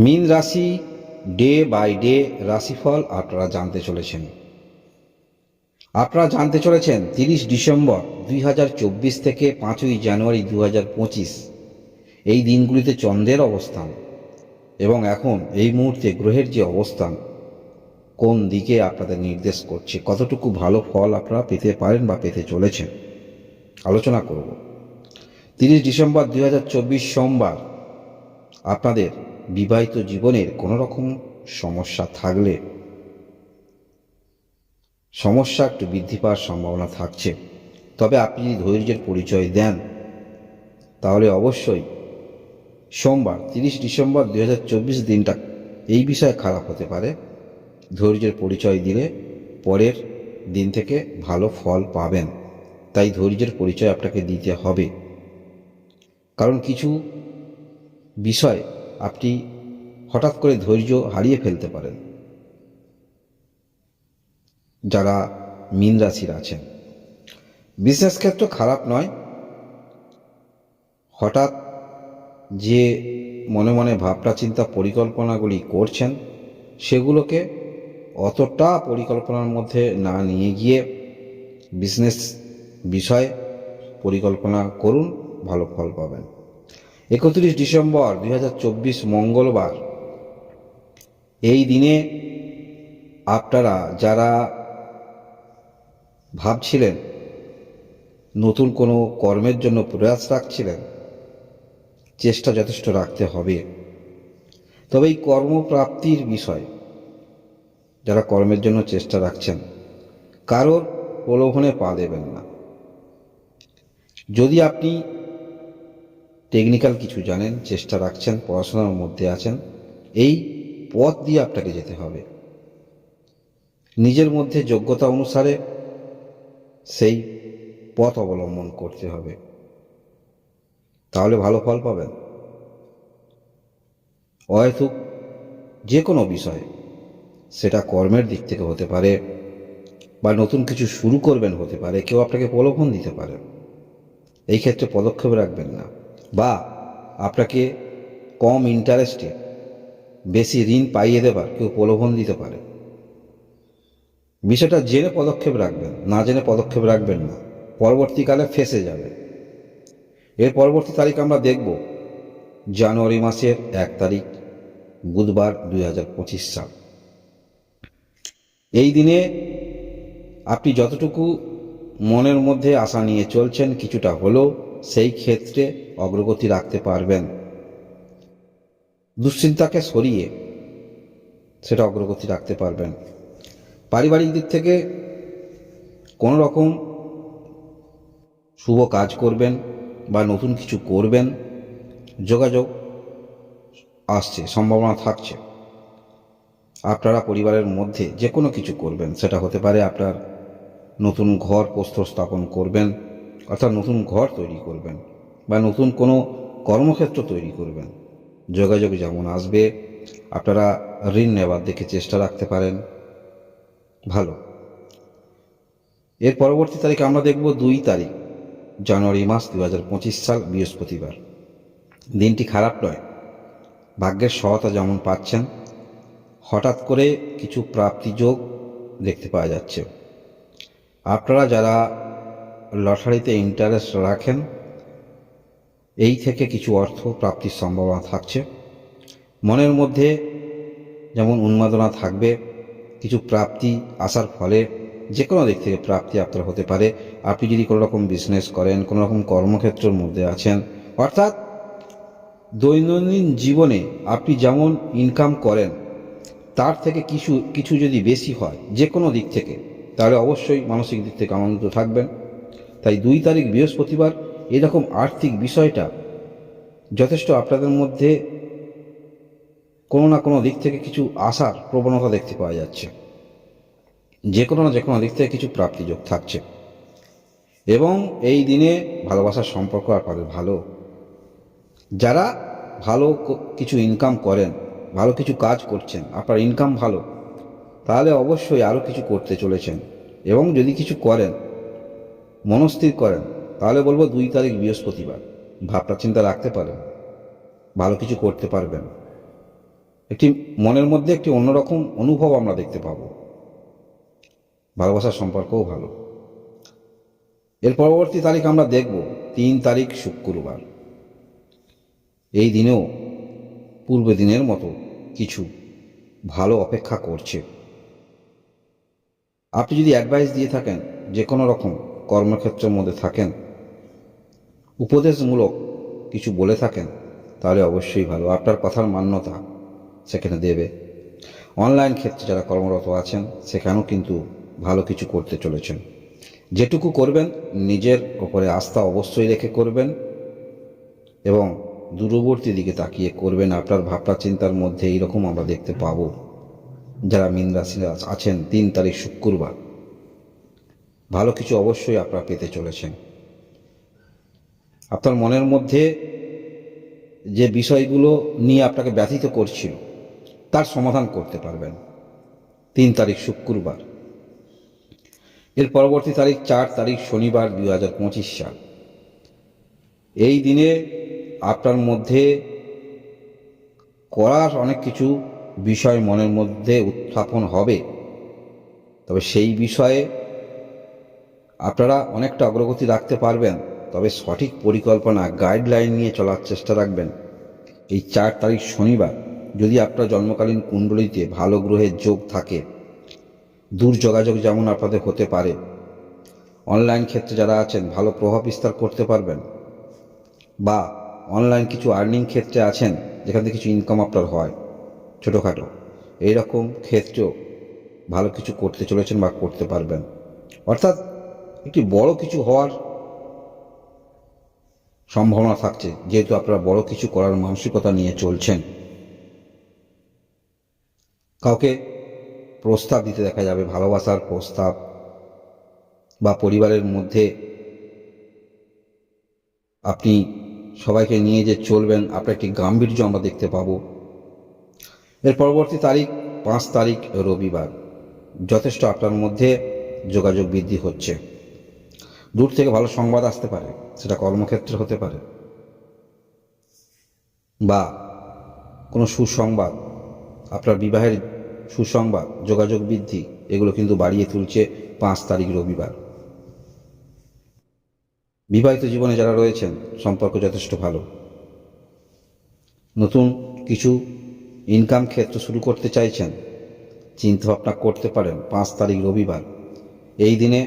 মীন রাশি day by day রাশিফল আপনারা জানতে চলেছেন। 30 ডিসেম্বর 2024 থেকে 5ই জানুয়ারি 2025 এই দিনগুলিতে চন্দ্রের অবস্থান এবং এখন এই মুহূর্তে গ্রহের যে অবস্থান কোন দিকে আপনাদের নির্দেশ করছে, কতটুকু ভালো ফল আপনারা পেতে পারেন বা পেতে চলেছেন আলোচনা করব। 30 ডিসেম্বর 2024 সোমবার আপনাদের বিবাহিত জীবনের কোনো রকম সমস্যা থাকলে সমস্যা একটু বৃদ্ধি পাওয়ার সম্ভাবনা থাকছে। তবে আপনি যদি ধৈর্যের পরিচয় দেন তাহলে অবশ্যই সোমবার 30 ডিসেম্বর 2024 দিনটা এই বিষয়ে খারাপ হতে পারে। ধৈর্যের পরিচয় দিলে পরের দিন থেকে ভালো ফল পাবেন, তাই ধৈর্যের পরিচয় আপনাকে দিতে হবে। কারণ কিছু বিষয় আপনি হঠাৎ করে ধৈর্য হারিয়ে ফেলতে পারেন। যারা মীন রাশির আছেন, বিজনেস ক্ষেত্র খারাপ নয়। হঠাৎ যে মনে মনে ভাবনা চিন্তা পরিকল্পনাগুলি করছেন সেগুলোকে অতটা পরিকল্পনার মধ্যে না নিয়ে গিয়ে বিজনেস বিষয়ে পরিকল্পনা করুন, ভালো ফল পাবেন। 31 ডিসেম্বর 2024 মঙ্গলবার এই দিনে আপনারা যারা ভাবছিলেন নতুন কোনো কর্মের জন্য প্রয়াস রাখছিলেন, চেষ্টা যথেষ্ট রাখতে হবে। তবে এই কর্মপ্রাপ্তির বিষয় যারা কর্মের জন্য চেষ্টা রাখছেন কারোর প্রলোভনে পা দেবেন না। যদি আপনি টেকনিক্যাল কিছু জানেন, চেষ্টা রাখছেন, পড়াশোনার মধ্যে আছেন, এই পথ দিয়ে আপনাকে যেতে হবে। নিজের মধ্যে যোগ্যতা অনুসারে সেই পথ অবলম্বন করতে হবে, তাহলে ভালো ফল পাবেন। অহেতুক যে কোনো বিষয়, সেটা কর্মের দিক থেকে হতে পারে বা নতুন কিছু শুরু করবেন হতে পারে, কেউ আপনাকে প্রলোভন দিতে পারে, এই ক্ষেত্রে পদক্ষেপ রাখবেন না। বা আপনাকে কম ইন্টারেস্টে বেশি ঋণ পাইয়ে দেবার কেউ প্রলোভন দিতে পারে, বিষয়টা জেনে পদক্ষেপ রাখবেন, না জেনে পদক্ষেপ রাখবেন না, পরবর্তীকালে ফেঁসে যাবে। এর পরবর্তী তারিখ আমরা দেখব জানুয়ারি মাসের 1 তারিখ বুধবার 2025 সাল। এই দিনে আপনি যতটুকু মনের মধ্যে আশা নিয়ে চলছেন কিছুটা হলেও সেই ক্ষেত্রে অগ্রগতি রাখতে পারবেন। দুশ্চিন্তাকে সরিয়ে সেটা অগ্রগতি রাখতে পারবেন। পারিবারিক দিক থেকে কোনো রকম শুভ কাজ করবেন বা নতুন কিছু করবেন, যোগাযোগ আসছে, সম্ভাবনা থাকছে। আপনারা পরিবারের মধ্যে যে কোনো কিছু করবেন, সেটা হতে পারে আপনার নতুন ঘর প্রস্তর স্থাপন করবেন, অর্থাৎ নতুন ঘর তৈরি করবেন বা নতুন কোনো কর্মক্ষেত্র তৈরি করবেন। যোগাযোগ যেমন আসবে, আপনারা ঋণ নেবার দিকে চেষ্টা রাখতে পারেন, ভালো। এর পরবর্তী তারিখ আমরা দেখব 2 তারিখ জানুয়ারি মাস 2025 সাল বৃহস্পতিবার। দিনটি খারাপ নয়, ভাগ্যের সহায়তা যেমন পাচ্ছেন, হঠাৎ করে কিছু প্রাপ্তি যোগ দেখতে পাওয়া যাচ্ছে। আপনারা যারা লটারিতে ইন্টারেস্ট রাখেন, এই থেকে কিছু অর্থ প্রাপ্তির সম্ভাবনা থাকছে। মনের মধ্যে যেমন উন্মাদনা থাকবে, কিছু প্রাপ্তি আসার ফলে যে কোনো দিক থেকে প্রাপ্তি আপনার হতে পারে। আপনি যদি কোনো রকম বিজনেস করেন, কোনো রকম কর্মক্ষেত্রের মধ্যে আছেন, অর্থাৎ দৈনন্দিন জীবনে আপনি যেমন ইনকাম করেন তার থেকে কিছু কিছু যদি বেশি হয় যে কোনো দিক থেকে, তাহলে অবশ্যই মানসিক দিক থেকে আনন্দিত থাকবেন। তাই 2 তারিখ বৃহস্পতিবার এরকম আর্থিক বিষয়টা যথেষ্ট আপনাদের মধ্যে কোনো না কোনো দিক থেকে কিছু আসার প্রবণতা দেখতে পাওয়া যাচ্ছে। যে কোনো না যে কোনো দিক থেকে কিছু প্রাপ্তিযোগ থাকছে এবং এই দিনে ভালোবাসার সম্পর্ক আপনাদের ভালো। যারা ভালো কিছু ইনকাম করেন, ভালো কিছু কাজ করছেন, আপনার ইনকাম ভালো, তাহলে অবশ্যই আরও কিছু করতে চলেছেন। এবং যদি কিছু করেন, মনস্থির করেন, তাহলে বলবো 2 তারিখ বৃহস্পতিবার ভাবনা চিন্তা রাখতে পারেন, ভালো কিছু করতে পারবেন। একটি মনের মধ্যে একটি অন্যরকম অনুভব আমরা দেখতে পাবো। ভালোবাসার সম্পর্কও ভালো। এর পরবর্তী তারিখ আমরা দেখব 3 তারিখ শুক্রবার। এই দিনেও পূর্ব দিনের মতো কিছু ভালো অপেক্ষা করছে। আপনি যদি অ্যাডভাইস দিয়ে থাকেন, যে কোনো রকম কর্মক্ষেত্রের মধ্যে থাকেন, উপদেশমূলক কিছু বলে থাকেন, তাহলে অবশ্যই ভালো, আপনার কথার মান্যতা সেখানে দেবে। অনলাইন ক্ষেত্রে যারা কর্মরত আছেন, সেখানেও কিন্তু ভালো কিছু করতে চলেছেন। যেটুকু করবেন নিজের ওপরে আস্থা অবশ্যই রেখে করবেন এবং দূরবর্তী দিকে তাকিয়ে করবেন। আপনার ভাবনা চিন্তার মধ্যে এইরকম আমরা দেখতে পাবো। যারা মীন রাশি আছেন, 3 তারিখ শুক্রবার ভালো কিছু অবশ্যই আপনারা পেতে চলেছেন। আপনার মনের মধ্যে যে বিষয়গুলো নিয়ে আপনাকে ব্যথিত করছিল, তার সমাধান করতে পারবেন 3 তারিখ শুক্রবার। এর পরবর্তী তারিখ 4 তারিখ শনিবার 2025 সাল। এই দিনে আপনার মধ্যে করার অনেক কিছু বিষয় মনের মধ্যে উত্থাপন হবে, তবে সেই বিষয়ে আপনারা অনেকটা অগ্রগতি রাখতে পারবেন। তবে সঠিক পরিকল্পনা, গাইডলাইন নিয়ে চলার চেষ্টা রাখবেন। এই 4 তারিখ শনিবার যদি আপনার জন্মকালীন কুণ্ডলিতে ভালো গ্রহের যোগ থাকে, দূর যোগাযোগ যেমন আপনাদের হতে পারে। অনলাইন ক্ষেত্রে যারা আছেন ভালো প্রভাব বিস্তার করতে পারবেন, বা অনলাইন কিছু আর্নিং ক্ষেত্রে আছেন যেখান থেকে কিছু ইনকাম আপনার হয় ছোটোখাটো, এইরকম ক্ষেত্রেও ভালো কিছু করতে চলেছেন বা করতে পারবেন। অর্থাৎ একটি বড় কিছু হওয়ার সম্ভাবনা থাকছে, যেহেতু আপনারা বড় কিছু করার মানসিকতা নিয়ে চলছেন। কাউকে প্রস্তাব দিতে দেখা যাবে, ভালোবাসার প্রস্তাব, বা পরিবারের মধ্যে আপনি সবাইকে নিয়ে যে চলবেন, আপনার একটি গাম্ভীর্য আমরা দেখতে পাবো। এর পরবর্তী তারিখ 5 তারিখ রবিবার। যথেষ্ট আপনার মধ্যে যোগাযোগ বৃদ্ধি হচ্ছে। দূর থেকে ভালো সংবাদ আসতে পারে, সেটা কর্মক্ষেত্রে হতে পারে, বা কোনো সুসংবাদ, আপনার বিবাহের সুসংবাদ, যোগাযোগ বৃদ্ধি, এগুলো কিন্তু বাড়িয়ে তুলছে 5 তারিখ রবিবার। বিবাহিত জীবনে যারা রয়েছেন, সম্পর্ক যথেষ্ট ভালো। নতুন কিছু ইনকাম ক্ষেত্র শুরু করতে চাইছেন, চিন্তাভাবনা করতে পারেন 5 তারিখ রবিবার। এই দিনে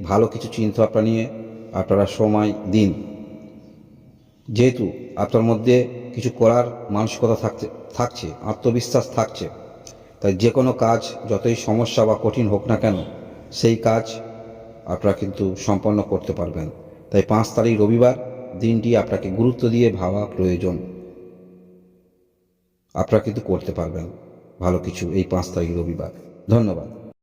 ভালো কিছু চিন্তাভাবনা নিয়ে আপনারা সময় দিন। যেহেতু আপনার মধ্যে কিছু করার মানসিকতা থাকছে, আত্মবিশ্বাস থাকছে, তাই যে কোনো কাজ যতই সমস্যা বা কঠিন হোক না কেন, সেই কাজ আপনারা কিন্তু সম্পন্ন করতে পারবেন। তাই 5 তারিখ রবিবার দিনটি আপনাকে গুরুত্ব দিয়ে ভাবা প্রয়োজন। আপনারা কিন্তু করতে পারবেন ভালো কিছু এই 5 তারিখ রবিবার। ধন্যবাদ।